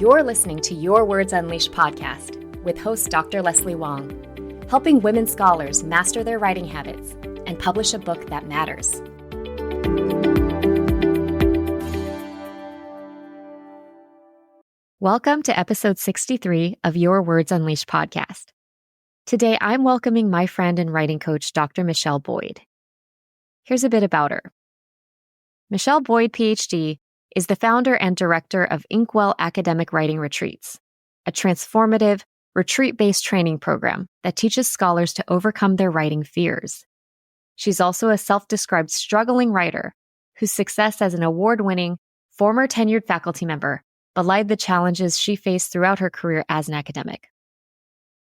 You're listening to Your Words Unleashed podcast with host Dr. Leslie Wong, helping women scholars master their writing habits and publish a book that matters. Welcome to episode 63 of Your Words Unleashed podcast. Today, I'm welcoming my friend and writing coach, Dr. Michelle Boyd. Here's a bit about her. Michelle Boyd, PhD, is the founder and director of Inkwell Academic Writing Retreats, a transformative, retreat-based training program that teaches scholars to overcome their writing fears. She's also a self-described struggling writer whose success as an award-winning, former tenured faculty member belied the challenges she faced throughout her career as an academic.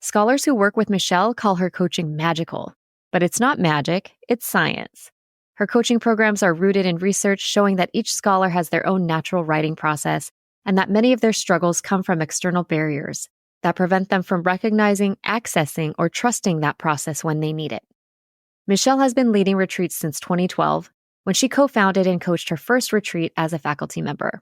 Scholars who work with Michelle call her coaching magical, but it's not magic, it's science. Her coaching programs are rooted in research showing that each scholar has their own natural writing process and that many of their struggles come from external barriers that prevent them from recognizing, accessing, or trusting that process when they need it. Michelle has been leading retreats since 2012, when she co-founded and coached her first retreat as a faculty member.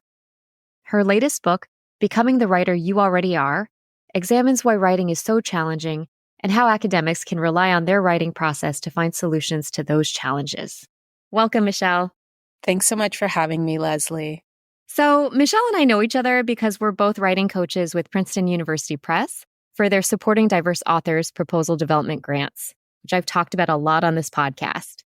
Her latest book, Becoming the Writer You Already Are, examines why writing is so challenging and how academics can rely on their writing process to find solutions to those challenges. Welcome, Michelle. Thanks so much for having me, Leslie. So Michelle and I know each other because we're both writing coaches with Princeton University Press for their Supporting Diverse Authors Proposal Development Grants, which I've talked about a lot on this podcast.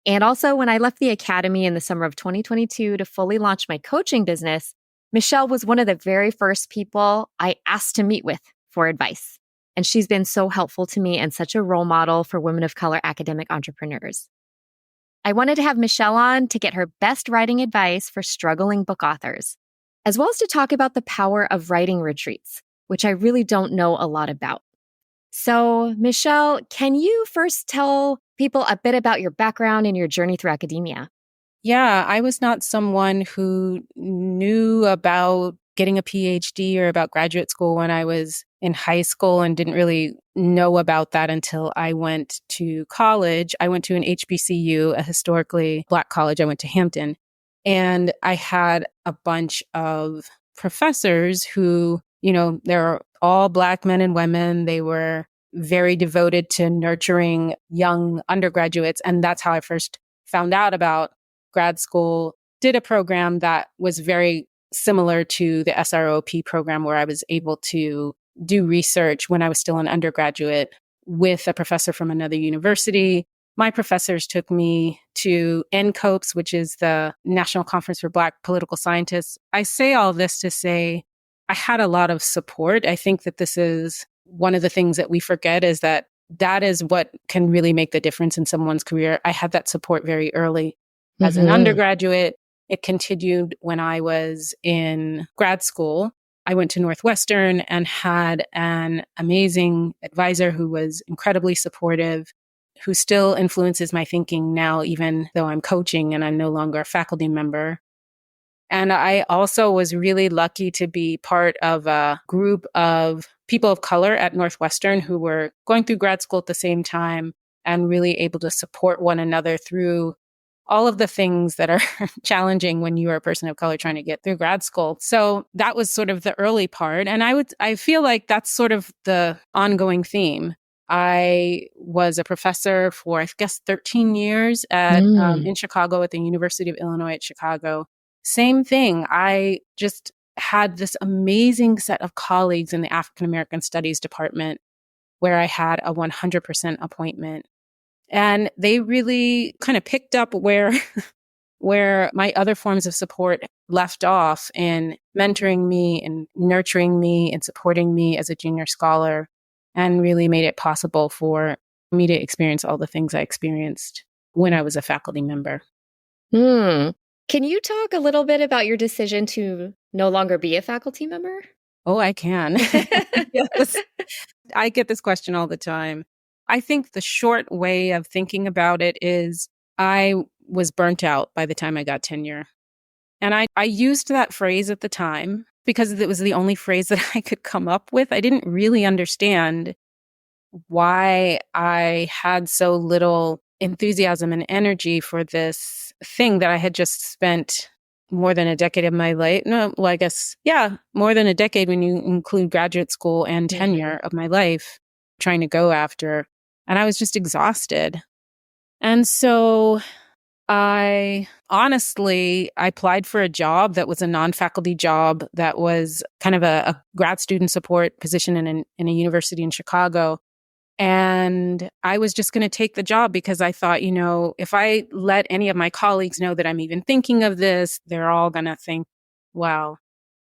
And also, when I left the academy in the summer of 2022 to fully launch my coaching business, Michelle was one of the very first people I asked to meet with for advice. And she's been so helpful to me and such a role model for women of color academic entrepreneurs. I wanted to have Michelle on to get her best writing advice for struggling book authors, as well as to talk about the power of writing retreats, which I really don't know a lot about. So, Michelle, can you first tell people a bit about your background and your journey through academia? Yeah, I was not someone who knew about getting a PhD or about graduate school when I was in high school and didn't really know about that until I went to college. I went to an HBCU, a historically Black college. I went to Hampton, and I had a bunch of professors who, they're all Black men and women. They were very devoted to nurturing young undergraduates. And that's how I first found out about grad school. Did a program that was very similar to the SROP program where I was able to do research when I was still an undergraduate with a professor from another university. My professors took me to NCOPS, which is the National Conference for Black Political Scientists. I say all this to say I had a lot of support. I think that this is one of the things that we forget is that is what can really make the difference in someone's career. I had that support very early as an undergraduate. It continued when I was in grad school. I went to Northwestern and had an amazing advisor who was incredibly supportive, who still influences my thinking now, even though I'm coaching and I'm no longer a faculty member. And I also was really lucky to be part of a group of people of color at Northwestern who were going through grad school at the same time and really able to support one another through all of the things that are challenging when you are a person of color trying to get through grad school. So that was sort of the early part. And I feel like that's sort of the ongoing theme. I was a professor for, 13 years in Chicago at the University of Illinois at Chicago. Same thing. I just had this amazing set of colleagues in the African American Studies department where I had a 100% appointment. And they really kind of picked up where my other forms of support left off in mentoring me and nurturing me and supporting me as a junior scholar, and really made it possible for me to experience all the things I experienced when I was a faculty member. Can you talk a little bit about your decision to no longer be a faculty member? Oh, I can. Yes. I get this question all the time. I think the short way of thinking about it is I was burnt out by the time I got tenure. And I used that phrase at the time because it was the only phrase that I could come up with. I didn't really understand why I had so little enthusiasm and energy for this thing that I had just spent more than a decade of my life. No, well, I guess, yeah, more than a decade when you include graduate school and tenure of my life trying to go after. And I was just exhausted. And so I applied for a job that was a non-faculty job that was kind of a grad student support position in a university in Chicago. And I was just going to take the job because I thought, if I let any of my colleagues know that I'm even thinking of this, they're all going to think, wow,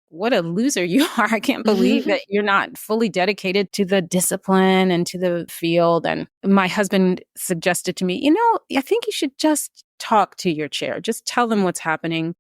what a loser you are. I can't believe that you're not fully dedicated to the discipline and to the field. And my husband suggested to me, I think you should just talk to your chair, just tell them what's happening.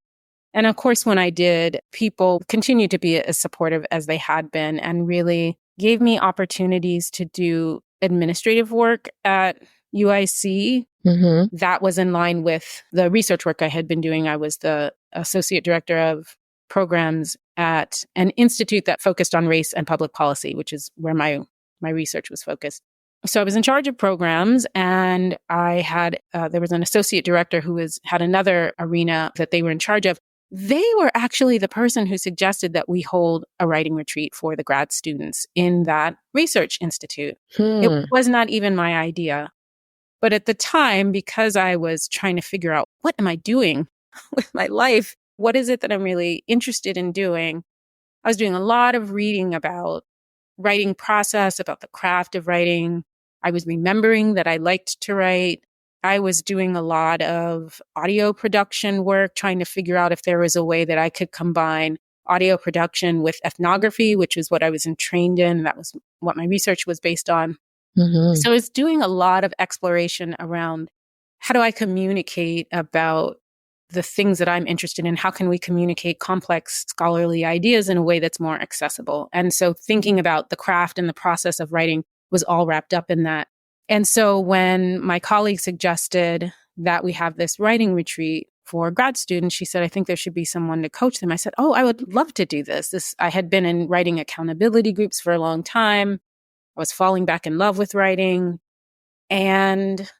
And of course, when I did, people continued to be as supportive as they had been and really gave me opportunities to do administrative work at UIC. That was in line with the research work I had been doing. I was the associate director of programs at an institute that focused on race and public policy, which is where my research was focused. So I was in charge of programs, and I had there was an associate director who had another arena that they were in charge of. They were actually the person who suggested that we hold a writing retreat for the grad students in that research institute. It was not even my idea. But at the time, because I was trying to figure out, what am I doing with my life? What is it that I'm really interested in doing? I was doing a lot of reading about writing process, about the craft of writing. I was remembering that I liked to write. I was doing a lot of audio production work, trying to figure out if there was a way that I could combine audio production with ethnography, which is what I was trained in. That was what my research was based on. So I was doing a lot of exploration around how do I communicate about the things that I'm interested in? How can we communicate complex scholarly ideas in a way that's more accessible? And so thinking about the craft and the process of writing was all wrapped up in that. And so when my colleague suggested that we have this writing retreat for grad students, she said, I think there should be someone to coach them. I said, oh, I would love to do this. I had been in writing accountability groups for a long time. I was falling back in love with writing. And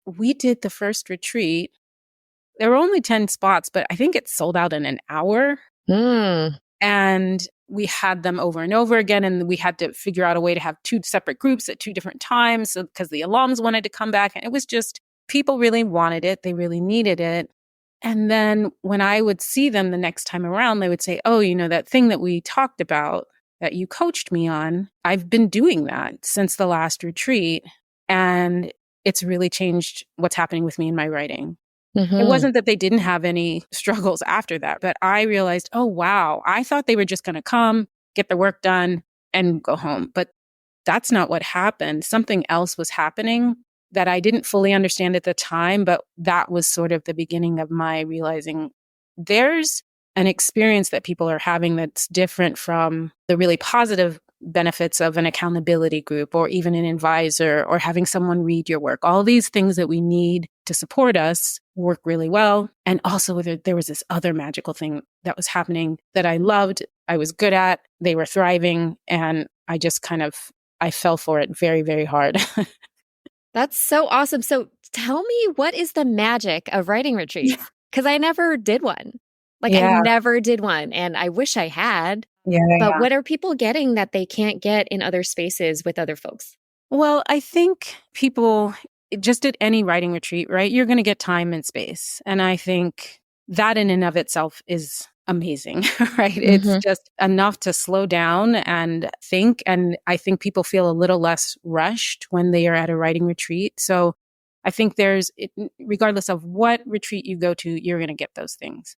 we did the first retreat. There were only 10 spots, but I think it sold out in an hour. And we had them over and over again. And we had to figure out a way to have two separate groups at two different times because the alums wanted to come back. And it was just, people really wanted it. They really needed it. And then when I would see them the next time around, they would say, oh, that thing that we talked about that you coached me on, I've been doing that since the last retreat. And it's really changed what's happening with me in my writing. It wasn't that they didn't have any struggles after that, but I realized, oh, wow, I thought they were just going to come, get the work done, and go home. But that's not what happened. Something else was happening that I didn't fully understand at the time, but that was sort of the beginning of my realizing there's an experience that people are having that's different from the really positive benefits of an accountability group or even an advisor or having someone read your work. All these things that we need to support us work really well. And also there was this other magical thing that was happening that I loved, I was good at, they were thriving, and I just I fell for it very, very hard. That's so awesome. So tell me, what is the magic of writing retreats? Because I never did one. I never did one, and I wish I had. But what are people getting that they can't get in other spaces with other folks? Well, I think people just at any writing retreat, right? You're going to get time and space. And I think that in and of itself is amazing, right? It's just enough to slow down and think. And I think people feel a little less rushed when they are at a writing retreat. So I think regardless of what retreat you go to, you're going to get those things.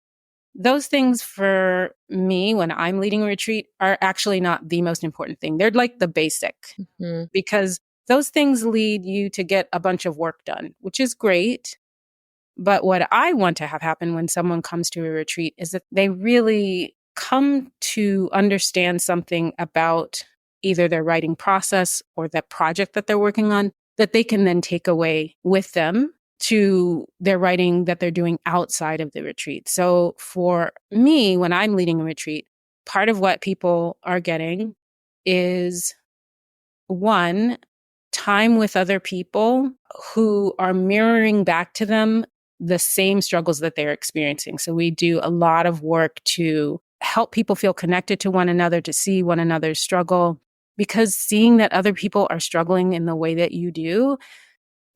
Those things for me, when I'm leading a retreat, are actually not the most important thing. They're like the basic because those things lead you to get a bunch of work done, which is great. But what I want to have happen when someone comes to a retreat is that they really come to understand something about either their writing process or the project that they're working on that they can then take away with them to their writing that they're doing outside of the retreat. So for me, when I'm leading a retreat, part of what people are getting is, one, time with other people who are mirroring back to them the same struggles that they're experiencing. So we do a lot of work to help people feel connected to one another, to see one another's struggle, because seeing that other people are struggling in the way that you do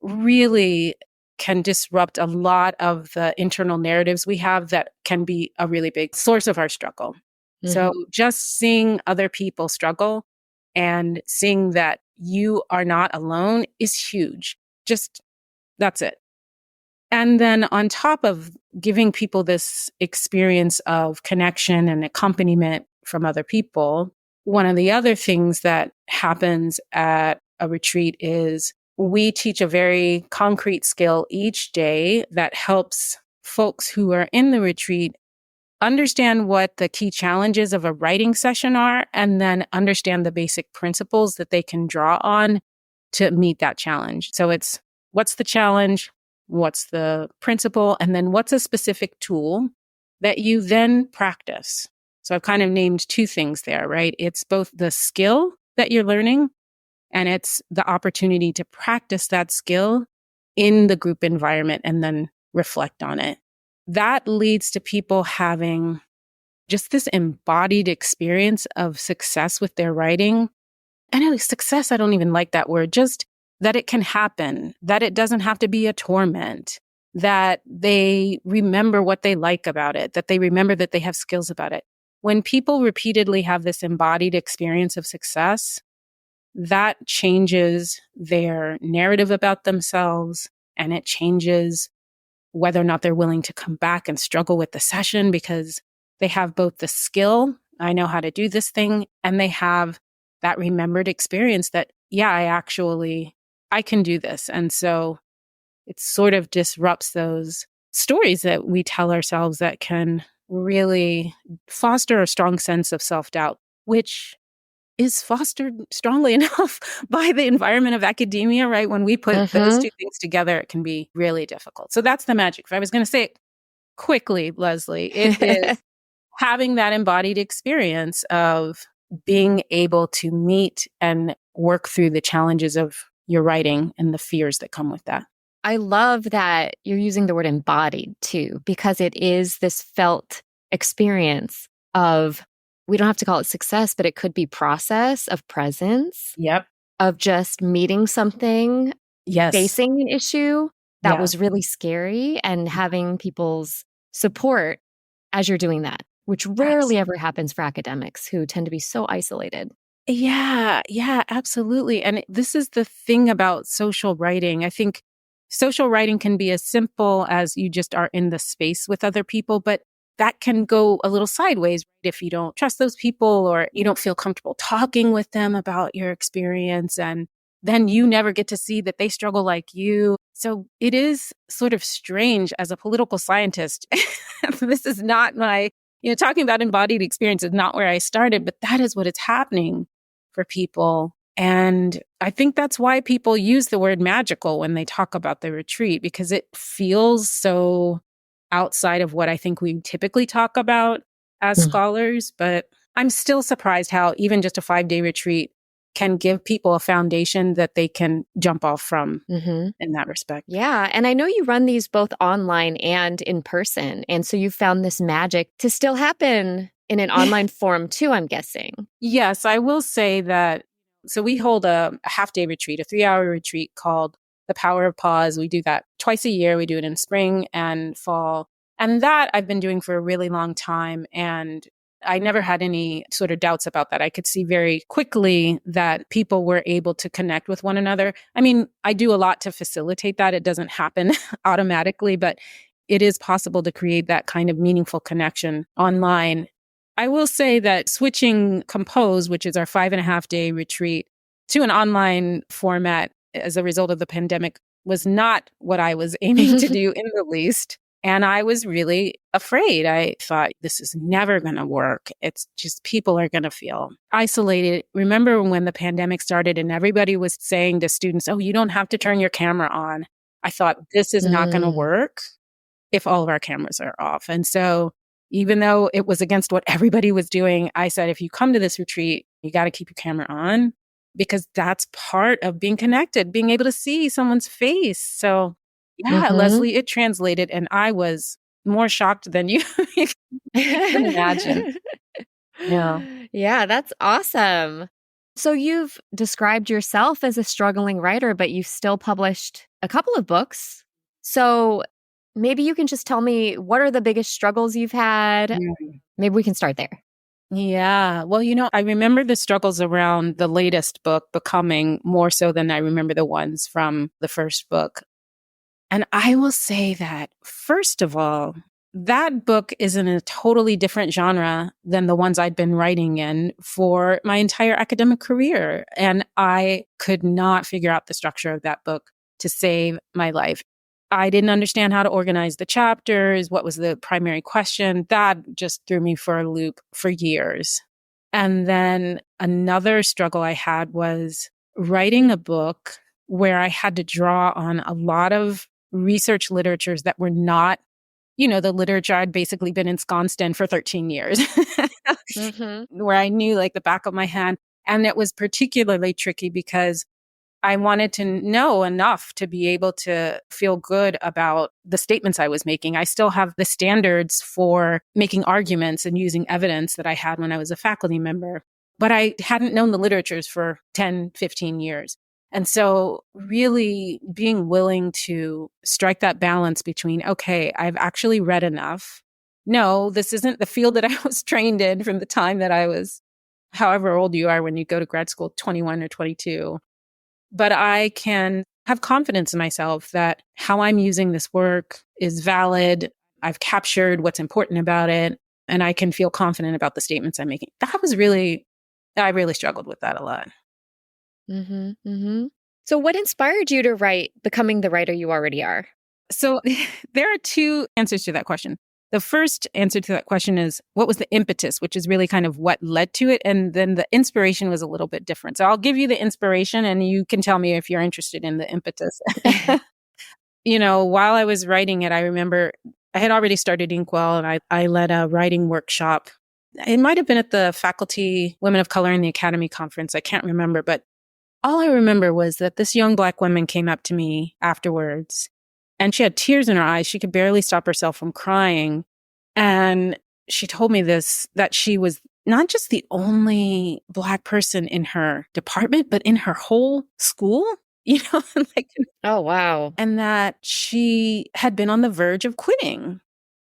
really can disrupt a lot of the internal narratives we have that can be a really big source of our struggle. So just seeing other people struggle and seeing that you are not alone is huge. Just that's it. And then on top of giving people this experience of connection and accompaniment from other people, one of the other things that happens at a retreat is we teach a very concrete skill each day that helps folks who are in the retreat understand what the key challenges of a writing session are, and then understand the basic principles that they can draw on to meet that challenge. So it's what's the challenge, what's the principle, and then what's a specific tool that you then practice. So I've kind of named two things there, right? It's both the skill that you're learning, and it's the opportunity to practice that skill in the group environment and then reflect on it. That leads to people having just this embodied experience of success with their writing. And success, I don't even like that word, just that it can happen, that it doesn't have to be a torment, that they remember what they like about it, that they remember that they have skills about it. When people repeatedly have this embodied experience of success, that changes their narrative about themselves, and it changes whether or not they're willing to come back and struggle with the session, because they have both the skill, I know how to do this thing, and they have that remembered experience that, yeah, I can do this. And so it sort of disrupts those stories that we tell ourselves that can really foster a strong sense of self-doubt, which is fostered strongly enough by the environment of academia, right? When we put those two things together, it can be really difficult. So that's the magic. If I was going to say it quickly, Leslie, it is having that embodied experience of being able to meet and work through the challenges of your writing and the fears that come with that. I love that you're using the word embodied too, because it is this felt experience of, we don't have to call it success, but it could be process of presence. Yep. Of just meeting something, Yes. facing an issue that was really scary, and having people's support as you're doing that, which rarely ever happens for academics who tend to be so isolated. Yeah, absolutely. And this is the thing about social writing. I think social writing can be as simple as you just are in the space with other people, but that can go a little sideways if you don't trust those people or you don't feel comfortable talking with them about your experience. And then you never get to see that they struggle like you. So it is sort of strange as a political scientist. This is not my, talking about embodied experience is not where I started, but that is what is happening for people. And I think that's why people use the word magical when they talk about the retreat, because it feels so outside of what I think we typically talk about as scholars. But I'm still surprised how even just a 5-day retreat can give people a foundation that they can jump off from in that respect. Yeah. And I know you run these both online and in person. And so you found this magic to still happen in an online form too, I'm guessing. Yes, I will say that. So we hold a half-day retreat, a 3-hour retreat called The Power of Pause. We do that twice a year. We do it in spring and fall. And that I've been doing for a really long time. And I never had any sort of doubts about that. I could see very quickly that people were able to connect with one another. I mean, I do a lot to facilitate that. It doesn't happen automatically, but it is possible to create that kind of meaningful connection online. I will say that switching Compose, which is our 5.5-day retreat, to an online format as a result of the pandemic was not what I was aiming to do in the least. And I was really afraid. I thought, this is never going to work. It's just people are going to feel isolated. Remember when the pandemic started and everybody was saying to students, oh, you don't have to turn your camera on. I thought, this is not going to work if all of our cameras are off. And so even though it was against what everybody was doing, I said, if you come to this retreat, you got to keep your camera on, because that's part of being connected, being able to see someone's face. So Yeah, Leslie, it translated, and I was more shocked than you can imagine. Yeah. Yeah, that's awesome. So you've described yourself as a struggling writer, but you've still published a couple of books. So maybe you can just tell me, what are the biggest struggles you've had? Maybe we can start there. Yeah. Well, I remember the struggles around the latest book, Becoming, more so than I remember the ones from the first book. And I will say that, first of all, that book is in a totally different genre than the ones I'd been writing in for my entire academic career. And I could not figure out the structure of that book to save my life. I didn't understand how to organize the chapters. What was the primary question? That just threw me for a loop for years. And then another struggle I had was writing a book where I had to draw on a lot of research literatures that were not, the literature I'd basically been ensconced in for 13 years, where I knew like the back of my hand. And it was particularly tricky because I wanted to know enough to be able to feel good about the statements I was making. I still have the standards for making arguments and using evidence that I had when I was a faculty member, but I hadn't known the literatures for 10, 15 years. And so really being willing to strike that balance between, okay, I've actually read enough. No, this isn't the field that I was trained in from the time that I was, however old you are when you go to grad school, 21 or 22. But I can have confidence in myself that how I'm using this work is valid. I've captured what's important about it, and I can feel confident about the statements I'm making. I really struggled with that a lot. So what inspired you to write Becoming the Writer You Already Are? So there are two answers to that question. The first answer to that question is, what was the impetus, which is really kind of what led to it. And then the inspiration was a little bit different. So I'll give you the inspiration and you can tell me if you're interested in the impetus. While I was writing it, I remember I had already started Inkwell and I led a writing workshop. It might have been at the Faculty Women of Color in the Academy conference. I can't remember, but all I remember was that this young Black woman came up to me afterwards and she had tears in her eyes. She could barely stop herself from crying. And she told me that she was not just the only Black person in her department, but in her whole school, Oh, wow. And that she had been on the verge of quitting.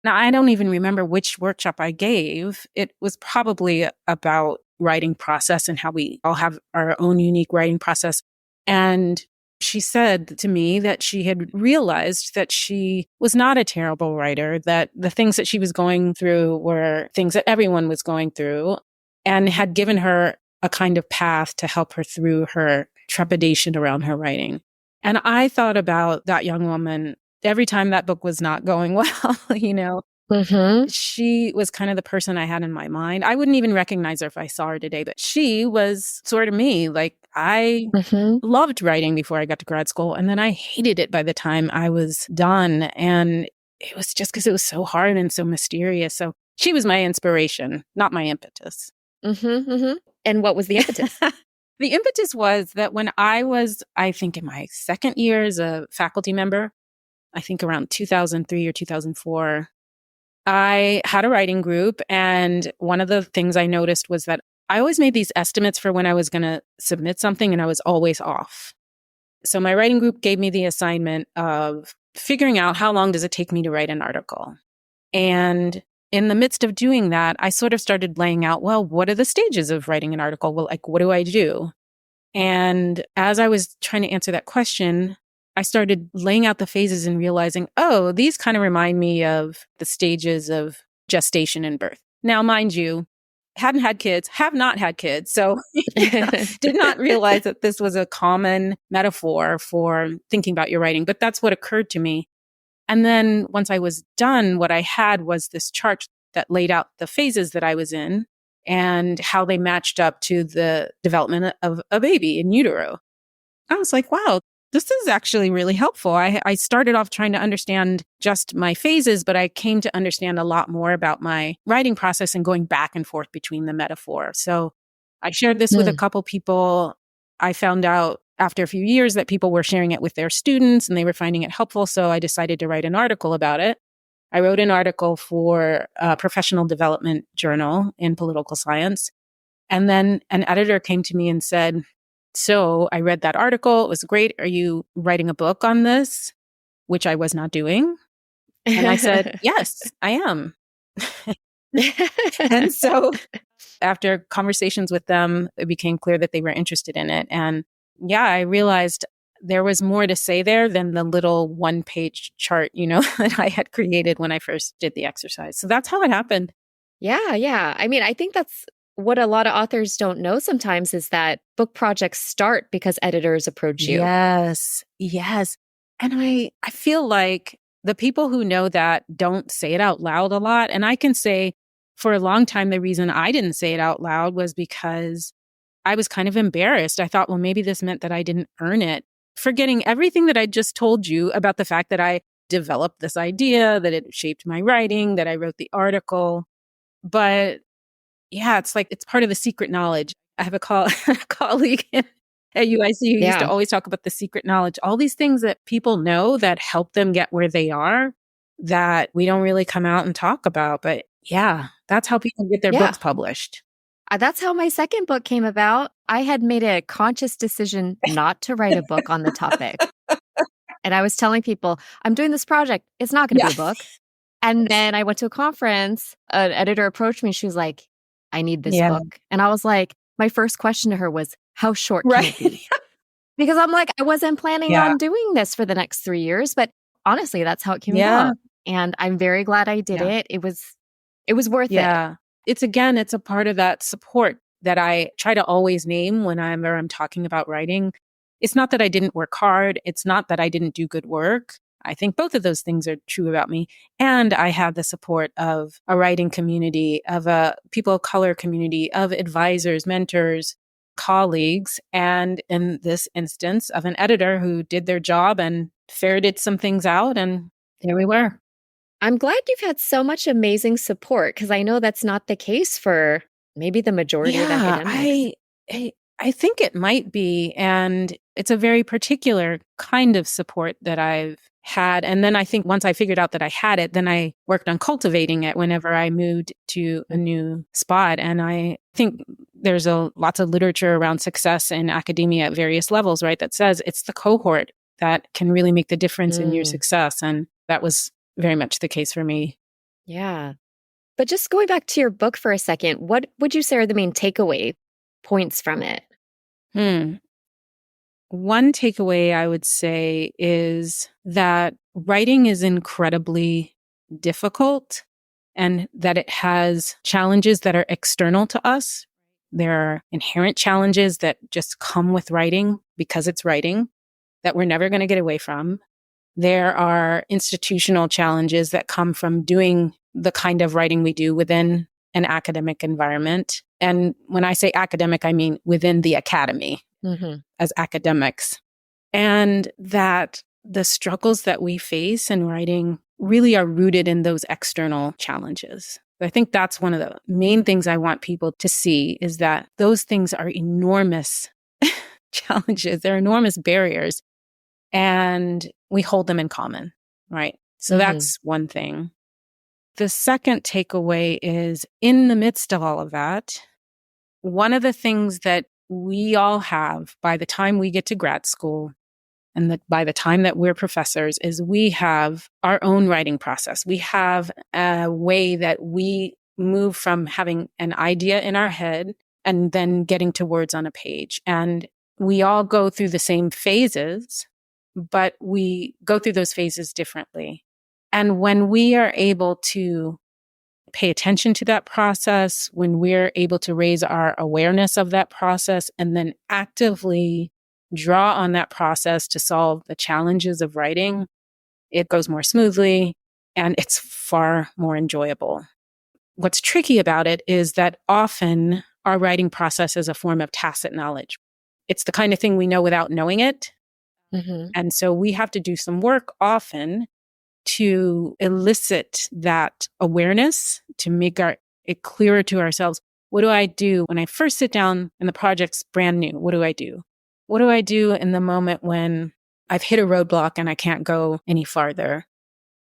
Now, I don't even remember which workshop I gave. It was probably about writing process and how we all have our own unique writing process. And she said to me that she had realized that she was not a terrible writer, that the things that she was going through were things that everyone was going through, and had given her a kind of path to help her through her trepidation around her writing. And I thought about that young woman every time that book was not going well, She was kind of the person I had in my mind. I wouldn't even recognize her if I saw her today, but she was sort of me. Like I loved writing before I got to grad school, and then I hated it by the time I was done. And it was just because it was so hard and so mysterious. So she was my inspiration, not my impetus. And what was the impetus? The impetus was that when I was, I think in my second year as a faculty member, I think around 2003 or 2004, I had a writing group. And one of the things I noticed was that I always made these estimates for when I was going to submit something, and I was always off. So my writing group gave me the assignment of figuring out how long does it take me to write an article. And in the midst of doing that, I sort of started laying out, well, what are the stages of writing an article? Well, like, what do I do? And as I was trying to answer that question, I started laying out the phases and realizing, oh, these kind of remind me of the stages of gestation and birth. Now, mind you, hadn't had kids, have not had kids. So did not realize that this was a common metaphor for thinking about your writing. But that's what occurred to me. And then once I was done, what I had was this chart that laid out the phases that I was in and how they matched up to the development of a baby in utero. I was like, wow, this is actually really helpful. I started off trying to understand just my phases, but I came to understand a lot more about my writing process and going back and forth between the metaphor. So I shared this with a couple people. I found out after a few years that people were sharing it with their students and they were finding it helpful. So I decided to write an article about it. I wrote an article for a professional development journal in political science. And then an editor came to me and said, so I read that article. It was great. Are you writing a book on this? Which I was not doing. And I said, yes, I am. And so after conversations with them, it became clear that they were interested in it. And yeah, I realized there was more to say there than the little one-page chart, that I had created when I first did the exercise. So that's how it happened. Yeah, yeah. I mean, I think that's what a lot of authors don't know sometimes is that book projects start because editors approach you. Yes, yes. And I feel like the people who know that don't say it out loud a lot. And I can say for a long time, the reason I didn't say it out loud was because I was kind of embarrassed. I thought, well, maybe this meant that I didn't earn it, forgetting everything that I just told you about the fact that I developed this idea, that it shaped my writing, that I wrote the article. But yeah, it's like it's part of the secret knowledge. I have a colleague at UIC who used to always talk about the secret knowledge, all these things that people know that help them get where they are that we don't really come out and talk about. But yeah, that's how people get their books published. That's how my second book came about. I had made a conscious decision not to write a book on the topic. And I was telling people, I'm doing this project. It's not going to be a book. And then I went to a conference. An editor approached me. She was like, I need this book. And I was like, my first question to her was, how short can it be? Because I'm like, I wasn't planning on doing this for the next 3 years. But honestly, that's how it came about. And I'm very glad I did it. It was worth it. It's a part of that support that I try to always name whenever I'm talking about writing. It's not that I didn't work hard. It's not that I didn't do good work. I think both of those things are true about me. And I have the support of a writing community, of a people of color community, of advisors, mentors, colleagues, and in this instance of an editor who did their job and ferreted some things out. And there we were. I'm glad you've had so much amazing support because I know that's not the case for maybe the majority of academics. I think it might be. And it's a very particular kind of support that I've had. And then I think once I figured out that I had it, then I worked on cultivating it whenever I moved to a new spot. And I think there's lots of literature around success in academia at various levels, right? That says it's the cohort that can really make the difference in your success. And that was very much the case for me. Yeah. But just going back to your book for a second, what would you say are the main takeaway points from it? One takeaway I would say is that writing is incredibly difficult and that it has challenges that are external to us. There are inherent challenges that just come with writing because it's writing that we're never going to get away from. There are institutional challenges that come from doing the kind of writing we do within an academic environment. And when I say academic, I mean within the academy as academics. And that the struggles that we face in writing really are rooted in those external challenges. I think that's one of the main things I want people to see is that those things are enormous challenges. They're enormous barriers. And we hold them in common, right? So that's one thing. The second takeaway is in the midst of all of that, one of the things that we all have by the time we get to grad school and that by the time that we're professors is we have our own writing process. We have a way that we move from having an idea in our head and then getting to words on a page. And we all go through the same phases, but we go through those phases differently. And when we are able to pay attention to that process, when we're able to raise our awareness of that process and then actively draw on that process to solve the challenges of writing, it goes more smoothly and it's far more enjoyable. What's tricky about it is that often our writing process is a form of tacit knowledge. It's the kind of thing we know without knowing it. And so we have to do some work often to elicit that awareness, to make it clearer to ourselves. What do I do when I first sit down and the project's brand new? What do I do? what do I do in the moment when I've hit a roadblock and I can't go any farther?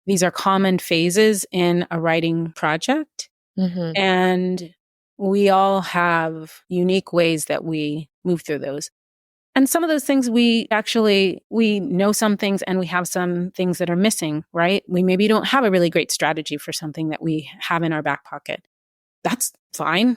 These are common phases in a writing project. Mm-hmm. And we all have unique ways that we move through those. And some of those things we know some things and we have some things that are missing, right? We maybe don't have a really great strategy for something that we have in our back pocket. That's fine.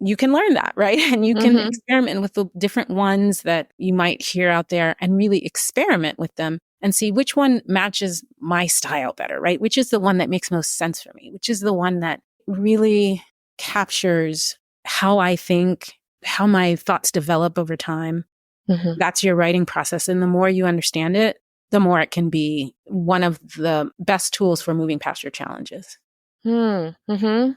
You can learn that, right? And you can experiment with the different ones that you might hear out there and really experiment with them and see which one matches my style better, right? Which is the one that makes most sense for me, which is the one that really captures how I think, how my thoughts develop over time. Mm-hmm. That's your writing process. And the more you understand it, the more it can be one of the best tools for moving past your challenges. Mm-hmm.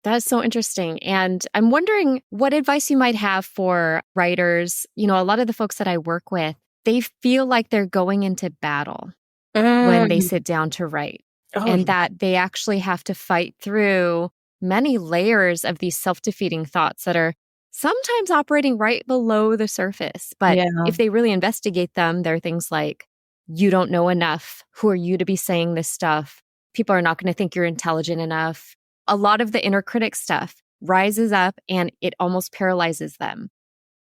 That's so interesting. And I'm wondering what advice you might have for writers. You know, a lot of the folks that I work with, they feel like they're going into battle when they sit down to write, and that they actually have to fight through many layers of these self-defeating thoughts that are sometimes operating right below the surface. But if they really investigate them, there are things like, you don't know enough. Who are you to be saying this stuff? People are not going to think you're intelligent enough. A lot of the inner critic stuff rises up and it almost paralyzes them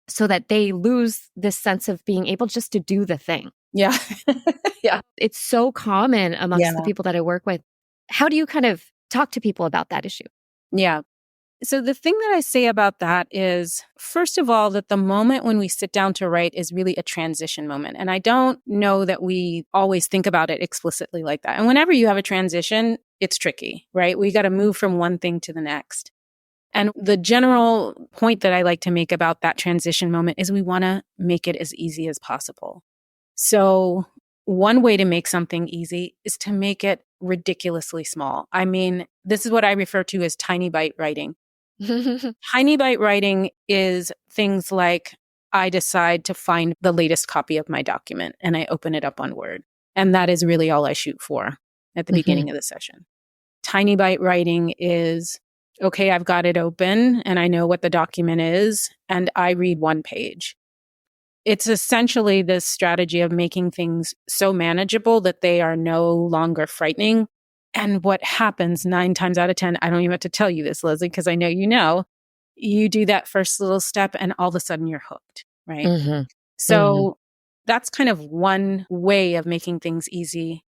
so that they lose this sense of being able just to do the thing. Yeah. Yeah. It's so common amongst the people that I work with. How do you kind of talk to people about that issue? Yeah. So the thing that I say about that is, first of all, that the moment when we sit down to write is really a transition moment. And I don't know that we always think about it explicitly like that. And whenever you have a transition, it's tricky, right? We got to move from one thing to the next. And the general point that I like to make about that transition moment is we want to make it as easy as possible. So one way to make something easy is to make it ridiculously small. I mean, this is what I refer to as tiny bite writing. Tiny bite writing is things like I decide to find the latest copy of my document and I open it up on Word. And that is really all I shoot for at the beginning of the session. Tiny bite writing is, okay, I've got it open and I know what the document is and I read one page. It's essentially this strategy of making things so manageable that they are no longer frightening. And what happens 9 times out of 10, I don't even have to tell you this, Leslie, because I know you do that first little step and all of a sudden you're hooked, right? So that's kind of one way of making things easy.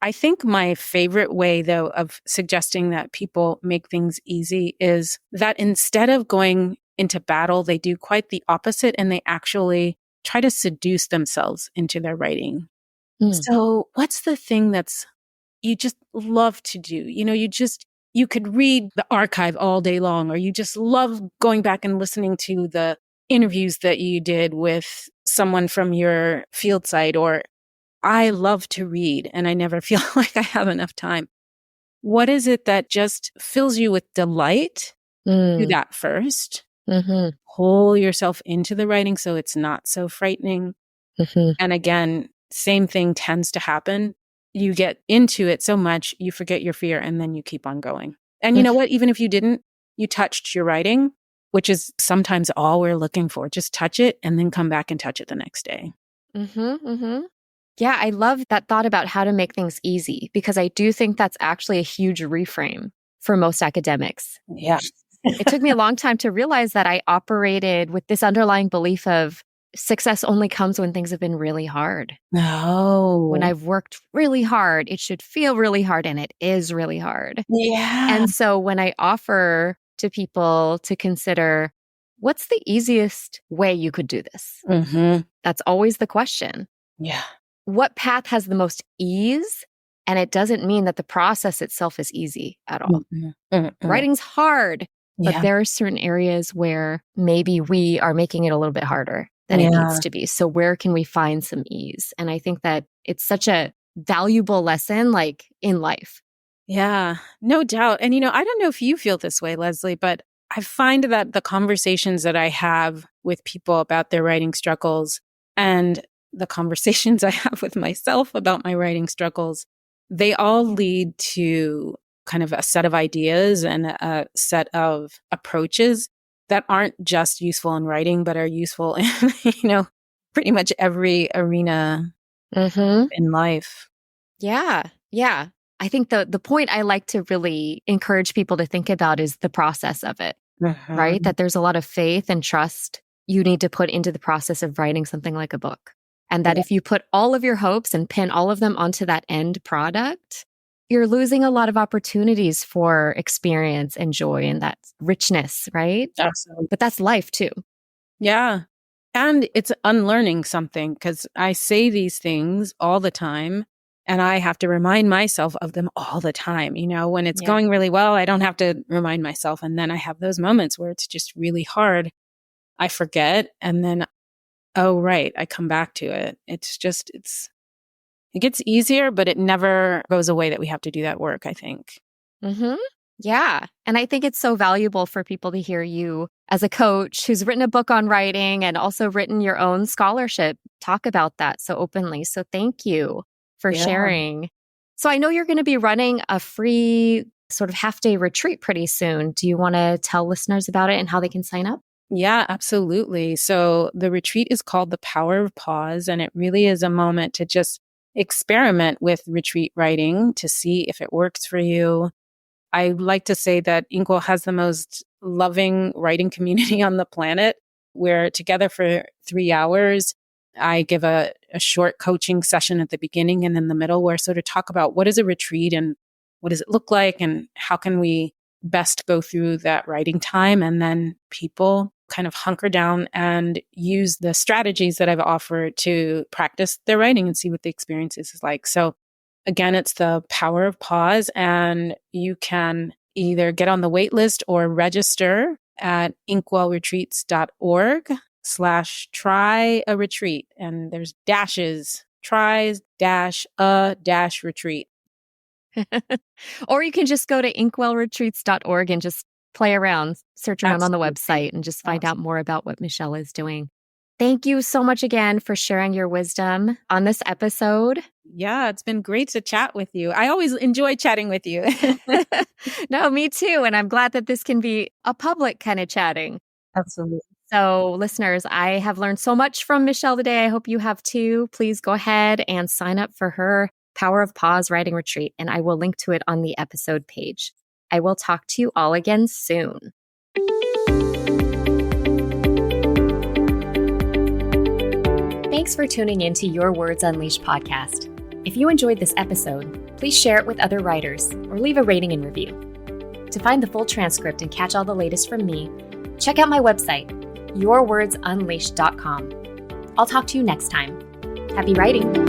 I think my favorite way, though, of suggesting that people make things easy is that instead of going into battle, they do quite the opposite and they actually try to seduce themselves into their writing. So what's the thing that's you just love to do? You know, you could read the archive all day long, or you just love going back and listening to the interviews that you did with someone from your field site, or I love to read and I never feel like I have enough time. What is it that just fills you with delight? Do that first. Pull yourself into the writing so it's not so frightening. And again, same thing tends to happen. You get into it so much, you forget your fear and then you keep on going. And you know what? Even if you didn't, you touched your writing, which is sometimes all we're looking for. Just touch it and then come back and touch it the next day. Yeah, I love that thought about how to make things easy, because I do think that's actually a huge reframe for most academics. Yeah. It took me a long time to realize that I operated with this underlying belief of success only comes when things have been really hard. No. When I've worked really hard, it should feel really hard, and it is really hard. Yeah. And so when I offer to people to consider, what's the easiest way you could do this? That's always the question. Yeah. What path has the most ease? And it doesn't mean that the process itself is easy at all. Writing's hard, but there are certain areas where maybe we are making it a little bit harder than it needs to be. So where can we find some ease? And I think that it's such a valuable lesson, like in life. Yeah, no doubt. And, you know, I don't know if you feel this way, Leslie, but I find that the conversations that I have with people about their writing struggles and the conversations I have with myself about my writing struggles, they all lead to kind of a set of ideas and a set of approaches that aren't just useful in writing, but are useful in, you know, pretty much every arena in life. Yeah. Yeah. I think the point I like to really encourage people to think about is the process of it, right? That there's a lot of faith and trust you need to put into the process of writing something like a book. And that if you put all of your hopes and pin all of them onto that end product, you're losing a lot of opportunities for experience and joy and that richness, right? Absolutely. But that's life too. Yeah. And it's unlearning something, because I say these things all the time and I have to remind myself of them all the time. You know, when it's going really well, I don't have to remind myself. And then I have those moments where it's just really hard. I forget. And then, oh, right, I come back to it. It gets easier, but it never goes away that we have to do that work, I think. Yeah. And I think it's so valuable for people to hear you as a coach who's written a book on writing and also written your own scholarship talk about that so openly. So thank you for sharing. So I know you're going to be running a free sort of half-day retreat pretty soon. Do you want to tell listeners about it and how they can sign up? Yeah, absolutely. So the retreat is called The Power of Pause, and it really is a moment to just experiment with retreat writing to see if it works for you. I like to say that Inkwell has the most loving writing community on the planet. We're together for 3 hours. I give a short coaching session at the beginning and in the middle where I sort of talk about what is a retreat and what does it look like and how can we best go through that writing time. And then people kind of hunker down and use the strategies that I've offered to practice their writing and see what the experience is like. So again, it's The Power of Pause, and you can either get on the wait list or register at inkwellretreats.org/try a retreat. And there's dashes, tries-a-retreat. Or you can just go to inkwellretreats.org and just play around, search around on the website and just find out more about what Michelle is doing. Thank you so much again for sharing your wisdom on this episode. Yeah, it's been great to chat with you. I always enjoy chatting with you. No, me too. And I'm glad that this can be a public kind of chatting. Absolutely. So listeners, I have learned so much from Michelle today. I hope you have too. Please go ahead and sign up for her Power of Pause writing retreat, and I will link to it on the episode page. I will talk to you all again soon. Thanks for tuning in to Your Words Unleashed podcast. If you enjoyed this episode, please share it with other writers or leave a rating and review. To find the full transcript and catch all the latest from me, check out my website, yourwordsunleashed.com. I'll talk to you next time. Happy writing!